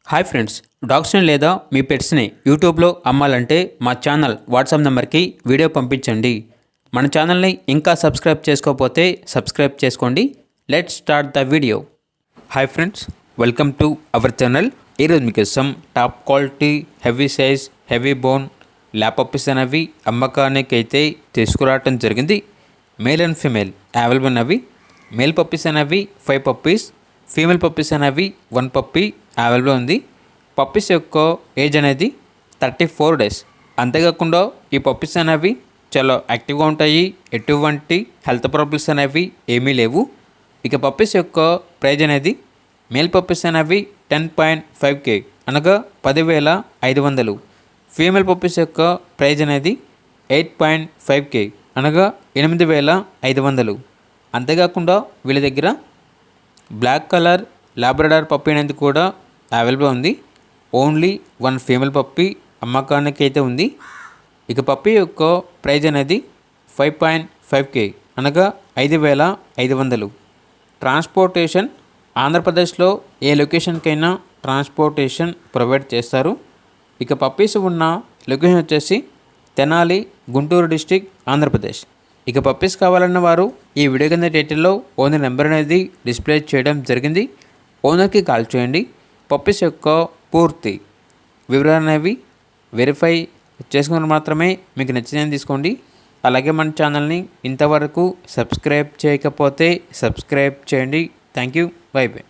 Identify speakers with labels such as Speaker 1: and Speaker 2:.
Speaker 1: Hi friends, డాగ్స్ని లేదా మీ పెట్స్ని యూట్యూబ్లో అమ్మాలంటే మా ఛానల్ వాట్సాప్ నెంబర్కి వీడియో పంపించండి. మన ఛానల్ని ఇంకా సబ్స్క్రైబ్ చేసుకోకపోతే సబ్స్క్రైబ్ చేసుకోండి. Let's start the video. Hi friends, welcome to our channel. ఈరోజు మీకోసం top quality heavy size heavy bone lap puppies అనేవి అమ్మకానికి అయితే తీసుకురావటం జరిగింది. మేల్ అండ్ ఫీమేల్ అవైలబుల్ అనేవి. మేల్ పప్పీస్ అనేవి 5 పప్పీస్, ఫీమేల్ పప్పీస్ అనేవి 1 పప్పీ అవైలబుల్ ఉంది. పప్పీస్ యొక్క ఏజ్ అనేది 34 డేస్. అంతేకాకుండా ఈ పప్పీస్ అనేవి చాలా యాక్టివ్గా ఉంటాయి. ఎటువంటి హెల్త్ ప్రాబ్లమ్స్ అనేవి ఏమీ లేవు. ఇక పప్పీస్ యొక్క ప్రైజ్ అనేది మేల్ పప్పీస్ అనేవి 10.5K అనగా 10,500. ఫీమేల్ పప్పీస్ యొక్క ప్రైజ్ అనేది 8.5K అనగా 8,500. అంతేకాకుండా వీళ్ళ దగ్గర బ్లాక్ కలర్ లాబ్రడార్ పప్పీ అనేది కూడా అవైలబుల్ ఉంది. ఓన్లీ 1 ఫీమేల్ పప్పీ అమ్మకానికి అయితే ఉంది. ఇక పప్పీ యొక్క ప్రైజ్ అనేది 5.5K అనగా 5,500. ట్రాన్స్పోర్టేషన్ ఆంధ్రప్రదేశ్లో ఏ లొకేషన్కైనా ట్రాన్స్పోర్టేషన్ ప్రొవైడ్ చేస్తారు. ఇక పప్పీస్ ఉన్న లొకేషన్ వచ్చేసి తెనాలి, గుంటూరు డిస్టిక్, ఆంధ్రప్రదేశ్. ఇక పప్పీస్ కావాలన్న వారు ఈ వీడియో కింద టైటిల్లో ఓనర్ నెంబర్ అనేది డిస్ప్లే చేయడం జరిగింది. ఓనర్కి కాల్ చేయండి. పప్పీస్ యొక్క పూర్తి వివరాలు అనేవి వెరిఫై చేసుకుని మాత్రమే మీకు నచ్చిందని తీసుకోండి. అలాగే మన ఛానల్ని ఇంతవరకు సబ్స్క్రైబ్ చేయకపోతే సబ్స్క్రైబ్ చేయండి. Thank you. By by.